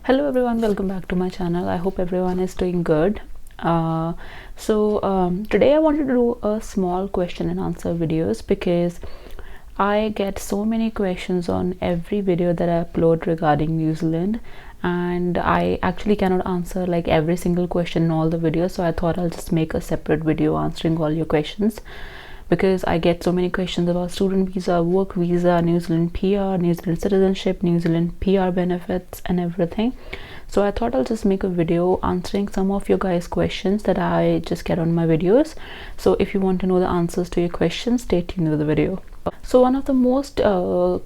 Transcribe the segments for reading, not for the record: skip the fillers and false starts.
Hello everyone, welcome back to my channel. I hope everyone is doing good. Today I wanted to do a small question and answer videos because I get so many questions on every video that I upload regarding New Zealand, and I actually cannot answer like every single question in all the videos, so I thought I'll just make a separate video answering all your questions because I get so many questions about student visa, work visa, New Zealand PR, New Zealand citizenship, New Zealand PR benefits and everything. So I thought I'll just make a video answering some of your guys' questions that I just get on my videos. So if you want to know the answers to your questions, stay tuned to the video. So one of the most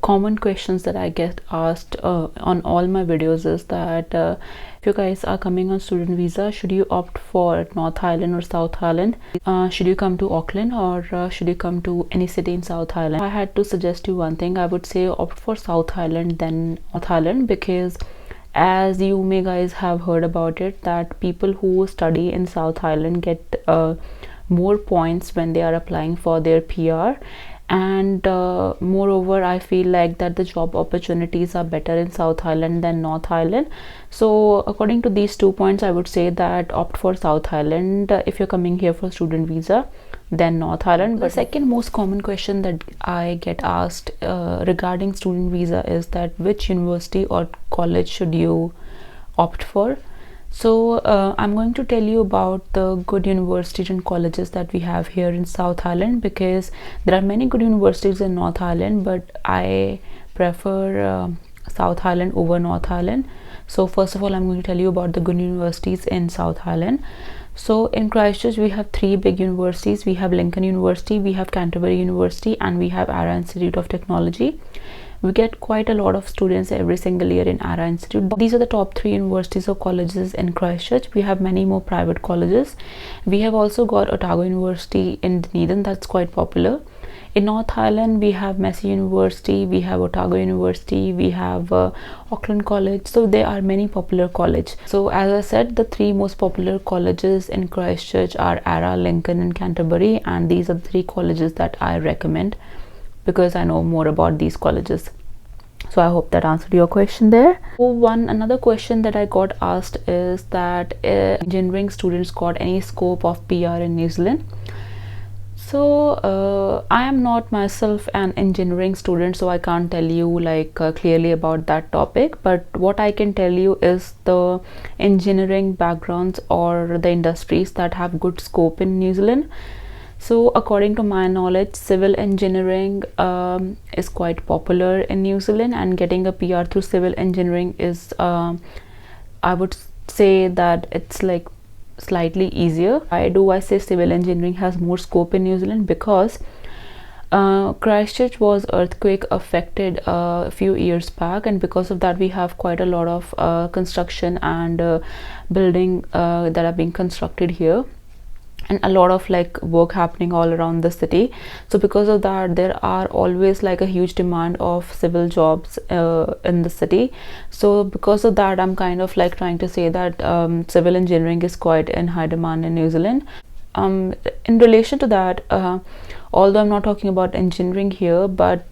common questions that I get asked on all my videos is that if you guys are coming on student visa, should you opt for North Island or South Island? Should you come to Auckland or should you come to any city in South Island? I had to suggest you one thing. I would say opt for South Island than North Island, because as you may guys have heard about it, that people who study in South Island get more points when they are applying for their PR, and moreover I feel like that the job opportunities are better in South Island than North Island. So according to these 2 points, I would say that opt for South Island if you're coming here for student visa than North Island. But the second most common question that I get asked regarding student visa is that which university or college should you opt for. So I'm going to tell you about the good universities and colleges that we have here in South Island, because there are many good universities in North Island, but I prefer South Island over North Island. So first of all, I'm going to tell you about the good universities in South Island. So in Christchurch, we have 3 big universities. We have Lincoln University, we have Canterbury University, and we have ARA Institute of Technology. We get quite a lot of students every single year in ARA Institute. These are the top 3 universities or colleges in Christchurch. We have many more private colleges. We have also got Otago University in Dunedin, that's quite popular. In North Island, we have Massey University, we have Otago University, we have Auckland College. So there are many popular colleges. So as I said, the 3 most popular colleges in Christchurch are ARA, Lincoln and Canterbury, and these are the 3 colleges that I recommend because I know more about these colleges. So I hope that answered your question there. Another question that I got asked is that engineering students got any scope of PR in New Zealand? So I am not myself an engineering student, so I can't tell you like clearly about that topic, but what I can tell you is the engineering backgrounds or the industries that have good scope in New Zealand. So according to my knowledge, civil engineering is quite popular in New Zealand, and getting a PR through civil engineering is I would say that it's like slightly easier. Why do I say civil engineering has more scope in New Zealand? Because Christchurch was earthquake affected a few years back, and because of that we have quite a lot of construction and building that are being constructed here, and a lot of like work happening all around the city. So because of that, there are always like a huge demand of civil jobs in the city. So because of that, I'm kind of like trying to say that civil engineering is quite in high demand in New Zealand. In relation to that, although I'm not talking about engineering here, but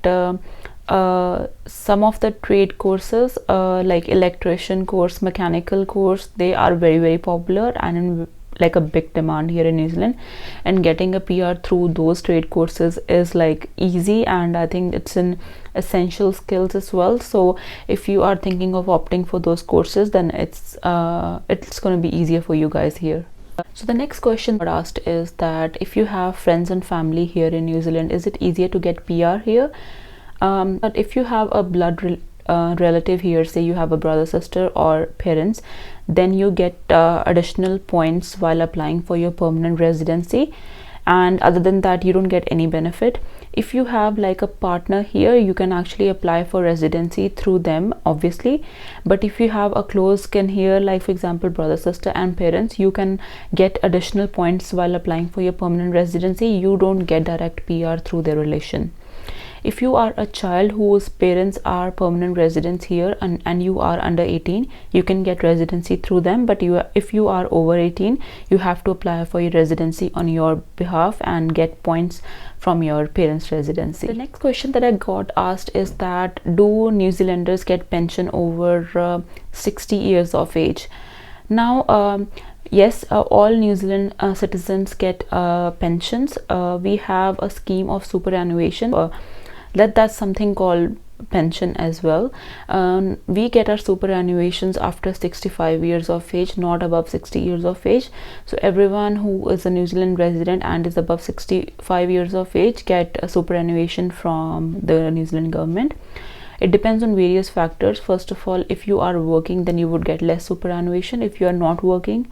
some of the trade courses like electrician course, mechanical course, they are very popular and in like a big demand here in New Zealand, and getting a PR through those trade courses is like easy, and I think it's an essential skills as well. So if you are thinking of opting for those courses, then it's going to be easier for you guys here. So the next question I asked is that if you have friends and family here in New Zealand, is it easier to get PR here? But if you have a blood relative here, say you have a brother, sister or parents, then you get additional points while applying for your permanent residency, and other than that you don't get any benefit. If you have like a partner here, you can actually apply for residency through them, obviously, but if you have a close kin here, like for example brother, sister and parents, you can get additional points while applying for your permanent residency. You don't get direct PR through their relation. if you are a child whose parents are permanent residents here and you are under 18, you can get residency through them, but if you are over 18, you have to apply for your residency on your behalf and get points from your parents' residency. The next question that I got asked is that, do New Zealanders get pension over 60 years of age? Now, yes, all New Zealand citizens get pensions. We have a scheme of superannuation. That's something called pension as well. We get our superannuations after 65 years of age, not above 60 years of age. So everyone who is a New Zealand resident and is above 65 years of age get a superannuation from the New Zealand government. It depends on various factors. First of all, if you are working, then you would get less superannuation. If you are not working,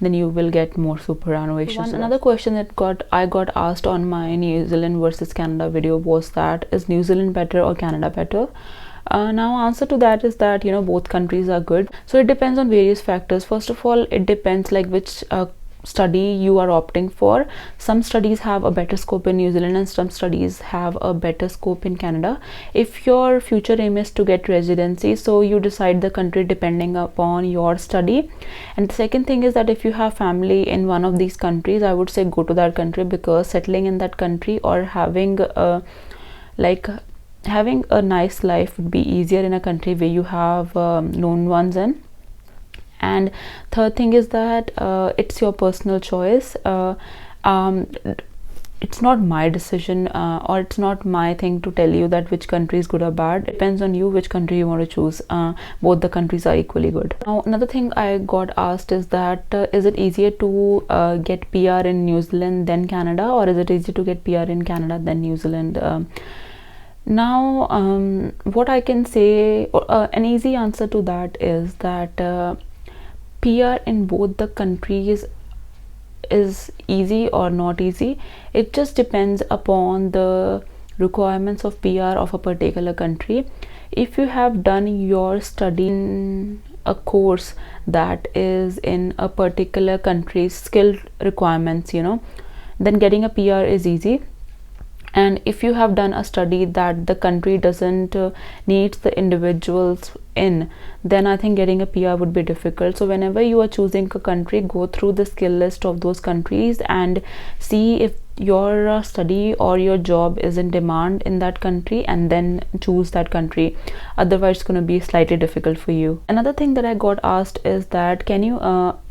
then you will get more superannuation. Another question that I got asked on my New Zealand versus Canada video was that, is New Zealand better or Canada better? Now answer to that is that, you know, both countries are good. So it depends on various factors. First of all, it depends like which study you are opting for. Some studies have a better scope in New Zealand and some studies have a better scope in Canada. If your future aim is to get residency, so you decide the country depending upon your study. And the second thing is that if you have family in one of these countries, I would say go to that country, because settling in that country or having a nice life would be easier in a country where you have known ones in. And third thing is that it's your personal choice. It's not my decision or it's not my thing to tell you that which country is good or bad. It depends on you which country you want to choose. Both the countries are equally good. Now, another thing I got asked is that, is it easier to get PR in New Zealand than Canada, or is it easier to get PR in Canada than New Zealand? Now, what I can say, an easy answer to that is that PR in both the countries is easy or not easy. It just depends upon the requirements of PR of a particular country. If you have done your study in a course that is in a particular country's skill requirements, you know, then getting a PR is easy. And if you have done a study that the country doesn't need the individuals in, then I think getting a PR would be difficult. So whenever you are choosing a country, go through the skill list of those countries and see if your study or your job is in demand in that country, and then choose that country. Otherwise it's going to be slightly difficult for you. Another thing that I got asked is that, can you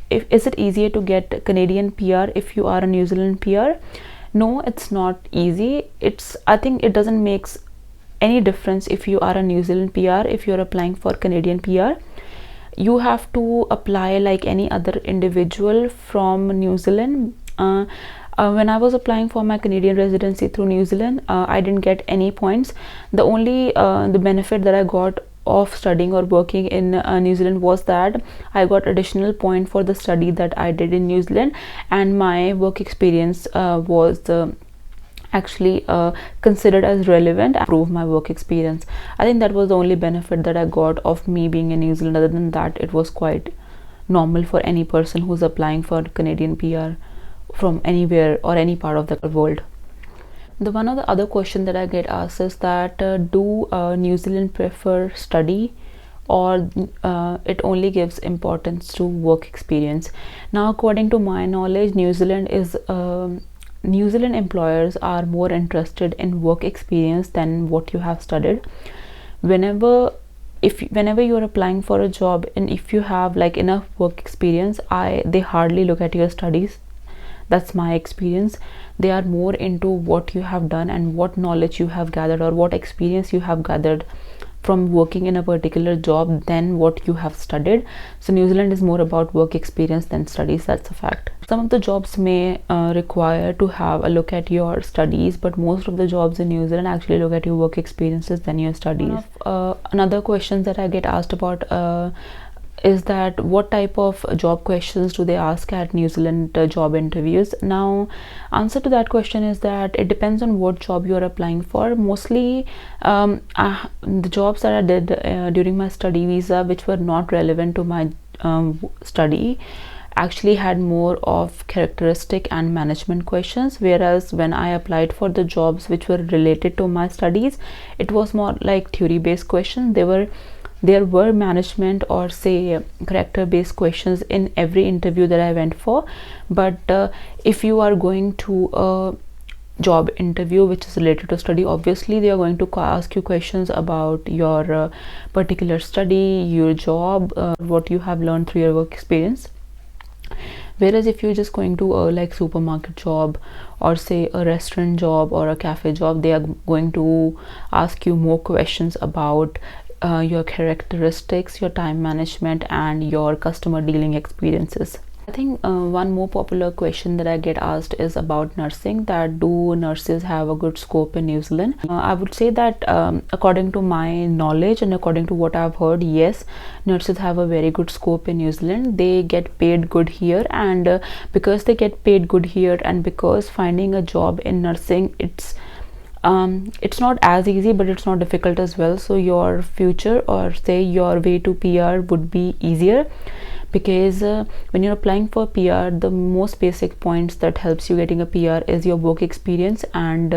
is it easier to get Canadian PR if you are a New Zealand PR? No, it's not easy. I think it doesn't make any difference if you are a New Zealand PR. If you're applying for Canadian PR, you have to apply like any other individual from New Zealand. When I was applying for my Canadian residency through New Zealand, I didn't get any points. The only the benefit that I got of studying or working in New Zealand was that I got additional point for the study that I did in New Zealand, and my work experience was actually considered as relevant and prove my work experience. I think that was the only benefit that I got of me being in New Zealand. Other than that, it was quite normal for any person who's applying for Canadian PR from anywhere or any part of the world. One of the other question that I get asked is that, do New Zealand prefer study, or it only gives importance to work experience? Now, according to my knowledge, New Zealand employers are more interested in work experience than what you have studied. Whenever you are applying for a job, and if you have like enough work experience, they hardly look at your studies. That's my experience. They are more into what you have done and what knowledge you have gathered or what experience you have gathered from working in a particular job than what you have studied. So New Zealand is more about work experience than studies. That's a fact. Some of the jobs may require to have a look at your studies, but most of the jobs in New Zealand actually look at your work experiences than your studies. Another question that I get asked about is that, what type of job questions do they ask at New Zealand job interviews? Now, answer to that question is that it depends on what job you are applying for. Mostly the jobs that I did during my study visa, which were not relevant to my study, actually had more of characteristic and management questions, whereas when I applied for the jobs which were related to my studies, it was more like theory based questions. There were management or say character based questions in every interview that I went for, but if you are going to a job interview which is related to study, obviously they are going to ask you questions about your particular study, your job, what you have learned through your work experience. Whereas if you're just going to a like supermarket job or say a restaurant job or a cafe job, they are going to ask you more questions about your characteristics, your time management, and your customer dealing experiences. I think one more popular question that I get asked is about nursing, that do nurses have a good scope in New Zealand? I would say that according to my knowledge and according to what I've heard, yes, nurses have a very good scope in New Zealand. They get paid good here, and because they get paid good here and because finding a job in nursing, it's not as easy, but it's not difficult as well. So your future or say your way to PR would be easier, because when you're applying for PR, the most basic points that helps you getting a PR is your work experience and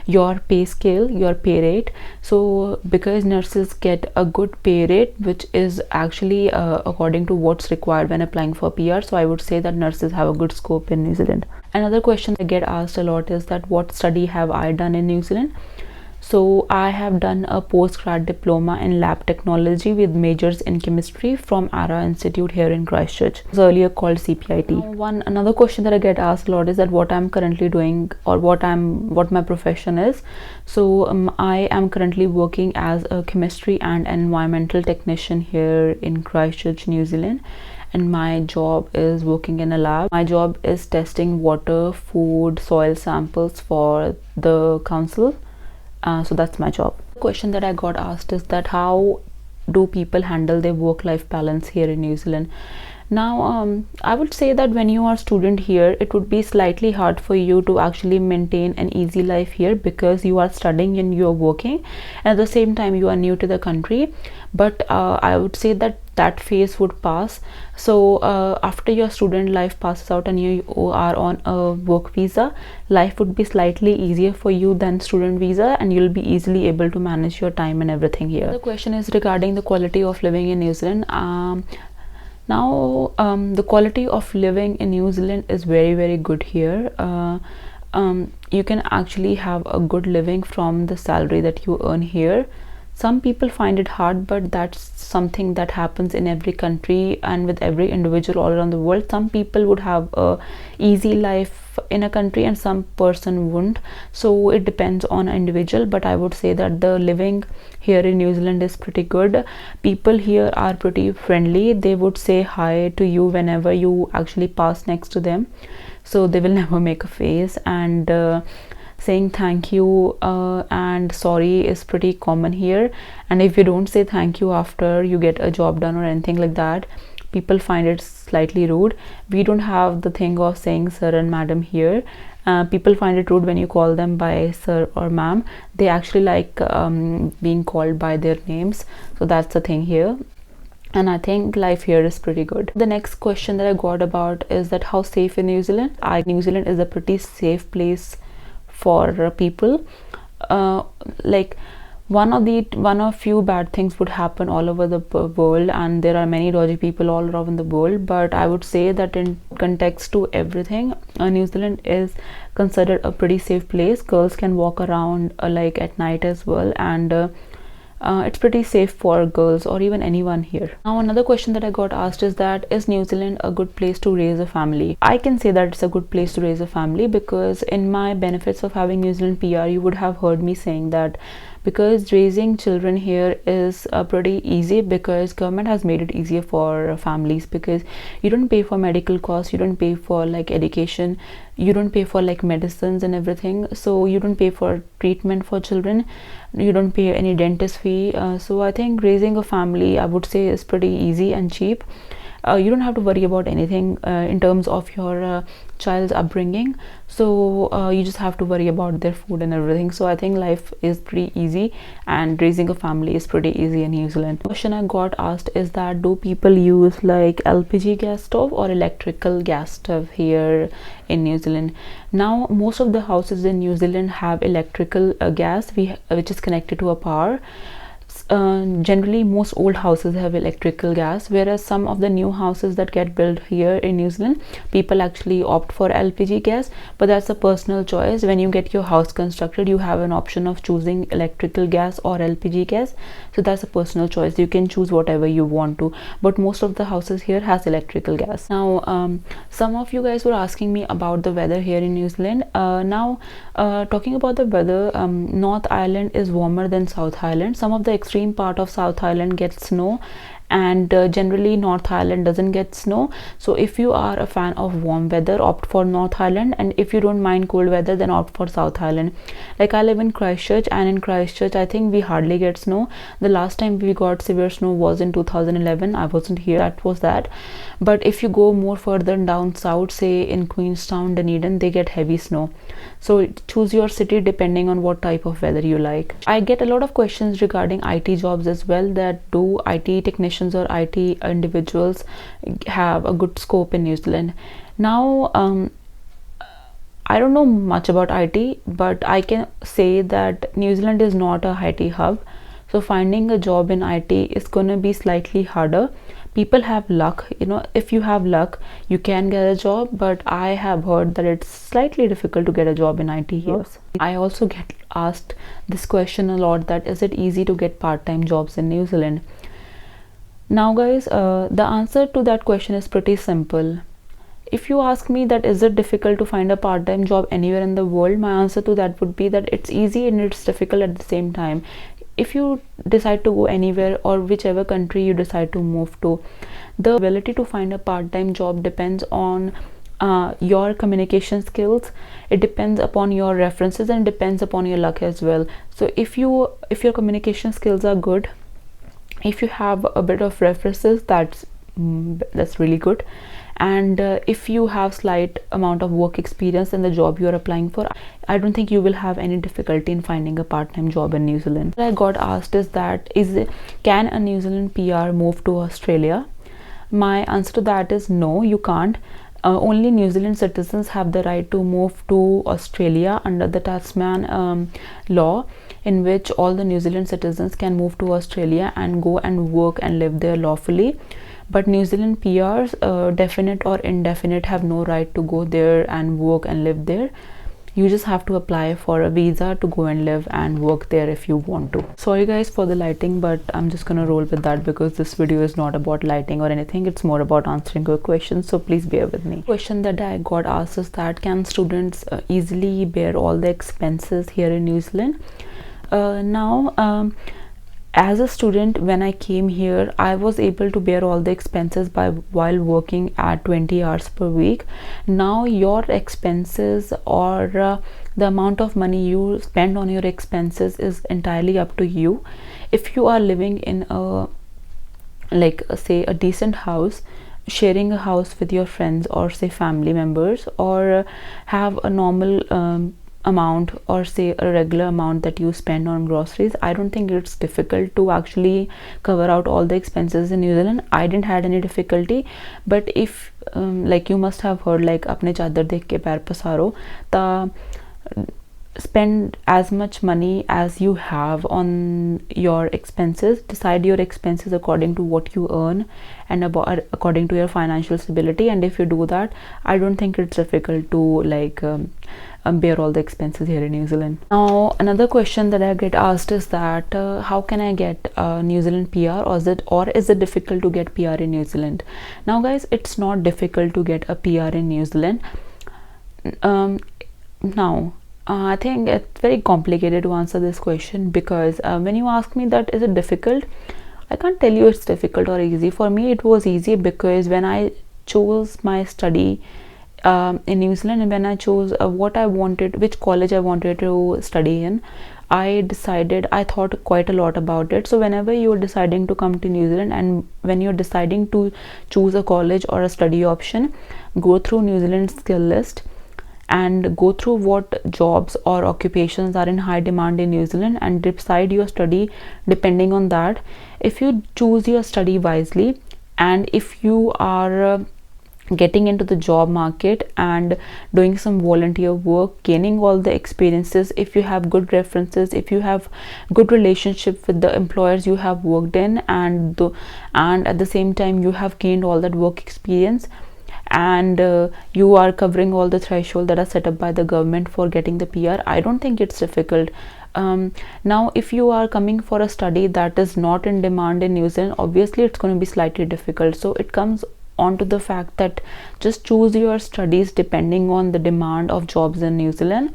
your pay scale, your pay rate. So because nurses get a good pay rate, which is actually according to what's required when applying for PR, so I would say that nurses have a good scope in New Zealand. Another question I get asked a lot is that what study have I done in New Zealand? So I have done a postgrad diploma in lab technology with majors in chemistry from ARA Institute here in Christchurch. It was earlier called CPIT. Another question that I get asked a lot is that what I'm currently doing or what my profession is. So I am currently working as a chemistry and environmental technician here in Christchurch, New Zealand. And my job is working in a lab. My job is testing water, food, soil samples for the council. So that's my job. The question that I got asked is that how do people handle their work-life balance here in New Zealand? Now I would say that when you are a student here, it would be slightly hard for you to actually maintain an easy life here, because you are studying and you are working, and at the same time you are new to the country. But I would say that phase would pass. So after your student life passes out and you are on a work visa, life would be slightly easier for you than student visa, and you'll be easily able to manage your time and everything here. The question is regarding the quality of living in New Zealand. Now the quality of living in New Zealand is very, very good here. You can actually have a good living from the salary that you earn here. Some people find it hard, but that's something that happens in every country and with every individual all around the world. Some people would have a easy life in a country and some person wouldn't. So it depends on an individual, but I would say that the living here in New Zealand is pretty good. People here are pretty friendly. They would say hi to you whenever you actually pass next to them. So they will never make a face, and saying thank you and sorry is pretty common here. And if you don't say thank you after you get a job done or anything like that, people find it slightly rude. We don't have the thing of saying sir and madam here. People find it rude when you call them by sir or ma'am. They actually like being called by their names. So that's the thing here. And I think life here is pretty good. The next question that I got about is that how safe in New Zealand? New Zealand is a pretty safe place for people. Like one of few bad things would happen all over the world, and there are many dodgy people all around the world, but I would say that in context to everything, New Zealand is considered a pretty safe place. Girls can walk around like at night as well, and it's pretty safe for girls or even anyone here. Now another question that I got asked is that is New Zealand a good place to raise a family? I can say that it's a good place to raise a family, because in my benefits of having New Zealand PR, you would have heard me saying that because raising children here is pretty easy, because government has made it easier for families, because you don't pay for medical costs, you don't pay for like education, you don't pay for like medicines and everything. So you don't pay for treatment for children, you don't pay any dentist fee. So I think raising a family, I would say, is pretty easy and cheap. you don't have to worry about anything in terms of your child's upbringing. So you just have to worry about their food and everything. So I think life is pretty easy and raising a family is pretty easy in New Zealand. The question I got asked is that do people use like LPG gas stove or electrical gas stove here in New Zealand? Now most of the houses in New Zealand have electrical gas which is connected to a power. Generally most old houses have electrical gas, whereas some of the new houses that get built here in New Zealand, people actually opt for LPG gas, but that's a personal choice. When you get your house constructed, you have an option of choosing electrical gas or LPG gas, so that's a personal choice. You can choose whatever you want to, but most of the houses here has electrical gas. Now some of you guys were asking me about the weather here in New Zealand. Talking about the weather, North Island is warmer than South Island. Some of the extreme part of South Island gets snow, and generally North Island doesn't get snow. So if you are a fan of warm weather, opt for North Island, and if you don't mind cold weather, then opt for South Island. Like I live in Christchurch, and in Christchurch I think we hardly get snow. The last time we got severe snow was in 2011. I wasn't here, that was that. But if you go more further down south, say in Queenstown, Dunedin, they get heavy snow. So choose your city depending on what type of weather you like. I get a lot of questions regarding IT jobs as well, that do IT technicians or IT individuals have a good scope in New Zealand. Now I don't know much about IT, but I can say that New Zealand is not a IT hub, so finding a job in IT is gonna be slightly harder. People have luck, you know, if you have luck you can get a job, but I have heard that it's slightly difficult to get a job in IT here. I also get asked this question a lot, that is it easy to get part-time jobs in New Zealand? Now guys, the answer to that question is pretty simple. If you ask me that is it difficult to find a part-time job anywhere in the world, my answer to that would be that it's easy and it's difficult at the same time. If you decide to go anywhere or whichever country you decide to move to, the ability to find a part-time job depends on your communication skills, it depends upon your references, and depends upon your luck as well. So if your communication skills are good, if you have a bit of references, that's really good, and if you have slight amount of work experience in the job you are applying for, I don't think you will have any difficulty in finding a part-time job in New Zealand. What I got asked is that can a New Zealand PR move to Australia? My answer to that is no, you can't. Only New Zealand citizens have the right to move to Australia under the Tasman law, in which all the New Zealand citizens can move to Australia and go and work and live there lawfully. But New Zealand PRs, definite or indefinite, have no right to go there and work and live there. You just have to apply for a visa to go and live and work there if you want to. Sorry guys for the lighting, but I'm just gonna roll with that because this video is not about lighting or anything, it's more about answering your questions, so please bear with me. Question that I got asked is that can students easily bear all the expenses here in New Zealand? As a student, when I came here, I was able to bear all the expenses while working at 20 hours per week. Now your expenses or the amount of money you spend on your expenses is entirely up to you. If you are living in a say a decent house, sharing a house with your friends or say family members, or have a normal amount or say a regular amount that you spend on groceries, I don't think it's difficult to actually cover out all the expenses in New Zealand. I didn't had any difficulty, but if like you must have heard like apne chadar dekh ke pair pasaro, spend as much money as you have on your expenses, decide your expenses according to what you earn and according to your financial stability, and if you do that, I don't think it's difficult to like bear all the expenses here in New Zealand. Now another question that I get asked is that how can I get a New Zealand PR, or is it difficult to get PR in New Zealand? Now guys, it's not difficult to get a PR in New Zealand. I think it's very complicated to answer this question, because when you ask me that is it difficult, I can't tell you it's difficult or easy. For me it was easy, because when I chose my study in New Zealand, and when I chose what I wanted, which college I wanted to study in, I thought quite a lot about it. So whenever you're deciding to come to New Zealand, and when you're deciding to choose a college or a study option, go through New Zealand skill list and go through what jobs or occupations are in high demand in New Zealand, and decide your study depending on that. If you choose your study wisely, and if you are getting into the job market and doing some volunteer work, gaining all the experiences, if you have good references, if you have good relationship with the employers you have worked in, and at the same time you have gained all that work experience, and you are covering all the threshold that are set up by the government for getting the PR, I don't think it's difficult. Now if you are coming for a study that is not in demand in New Zealand, obviously it's going to be slightly difficult. So it comes on to the fact that just choose your studies depending on the demand of jobs in New Zealand.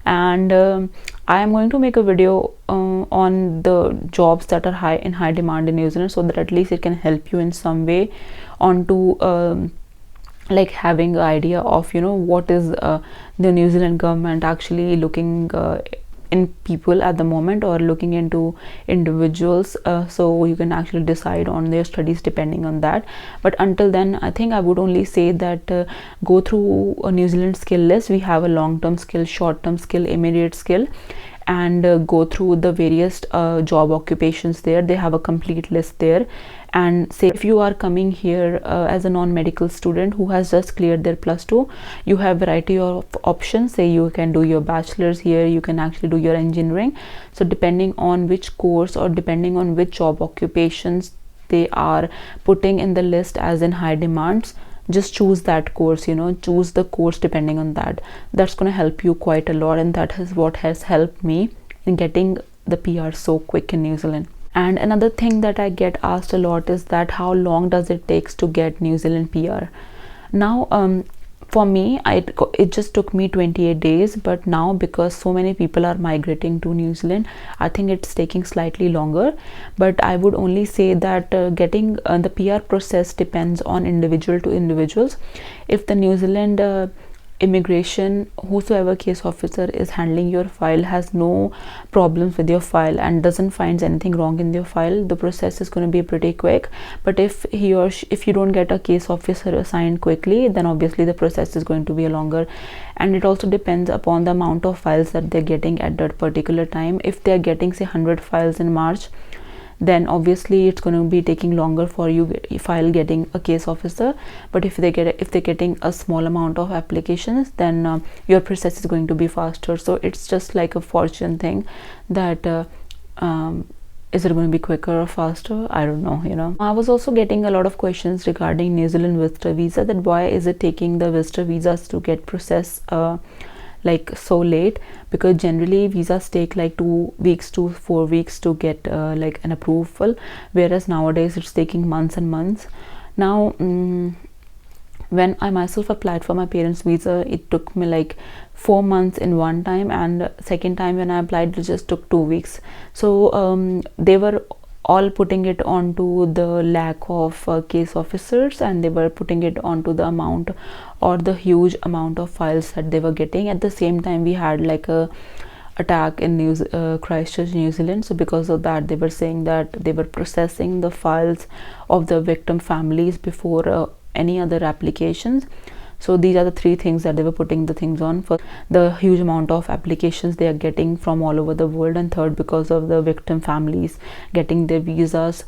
And I am going to make a video on the jobs that are in high demand in New Zealand, so that at least it can help you in some way onto like having an idea of, you know, what is the New Zealand government actually looking in people at the moment, or looking into individuals, so you can actually decide on their studies depending on that. But until then, I think I would only say that go through a New Zealand skill list. We have a long-term skill, short-term skill, immediate skill, and go through the various job occupations there. They have a complete list there. And say if you are coming here as a non-medical student who has just cleared their +2, you have variety of options. Say you can do your bachelor's here, you can actually do your engineering. So depending on which course, or depending on which job occupations they are putting in the list as in high demands, just choose that course, you know, choose the course depending on that. That's going to help you quite a lot, and that is what has helped me in getting the PR so quick in New Zealand. And another thing that I get asked a lot is that how long does it takes to get New Zealand PR? Now for me, it just took me 28 days, but now because so many people are migrating to New Zealand, I think it's taking slightly longer. But I would only say that getting the PR process depends on individual to individuals. If the New Zealand immigration, whosoever case officer is handling your file, has no problems with your file and doesn't find anything wrong in your file, the process is going to be pretty quick. But if if you don't get a case officer assigned quickly, then obviously the process is going to be longer. And it also depends upon the amount of files that they're getting at that particular time. If they're getting say 100 files in March, then obviously it's going to be taking longer for you file getting a case officer. But if they're getting a small amount of applications, then your process is going to be faster. So it's just like a fortune thing, that is it going to be quicker or faster? I don't know, you know. I was also getting a lot of questions regarding New Zealand visitor visa, that why is it taking the visitor visas to get processed like so late, because generally visas take like 2 weeks to 4 weeks to get like an approval, whereas nowadays it's taking months and months. Now when I myself applied for my parents' visa, it took me like 4 months in one time, and second time when I applied, it just took 2 weeks. So they were all putting it onto the lack of case officers, and they were putting it onto the amount or the huge amount of files that they were getting. At the same time, we had like a attack in Christchurch, New Zealand. So because of that, they were saying that they were processing the files of the victim families before any other applications. So these are the 3 things that they were putting the things on: for the huge amount of applications they are getting from all over the world, and third, because of the victim families getting their visas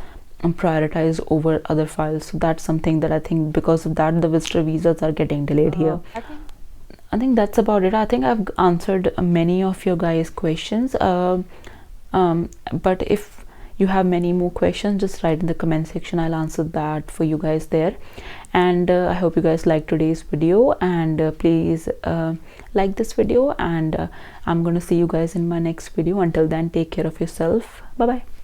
prioritized over other files. So that's something that I think because of that, the visitor visas are getting delayed here. I think that's about it. I think I've answered many of your guys' questions, but if you have many more questions, just write in the comment section. I'll answer that for you guys there. And I hope you guys liked today's video, and please like this video, and I'm gonna see you guys in my next video. Until then, take care of yourself. Bye bye.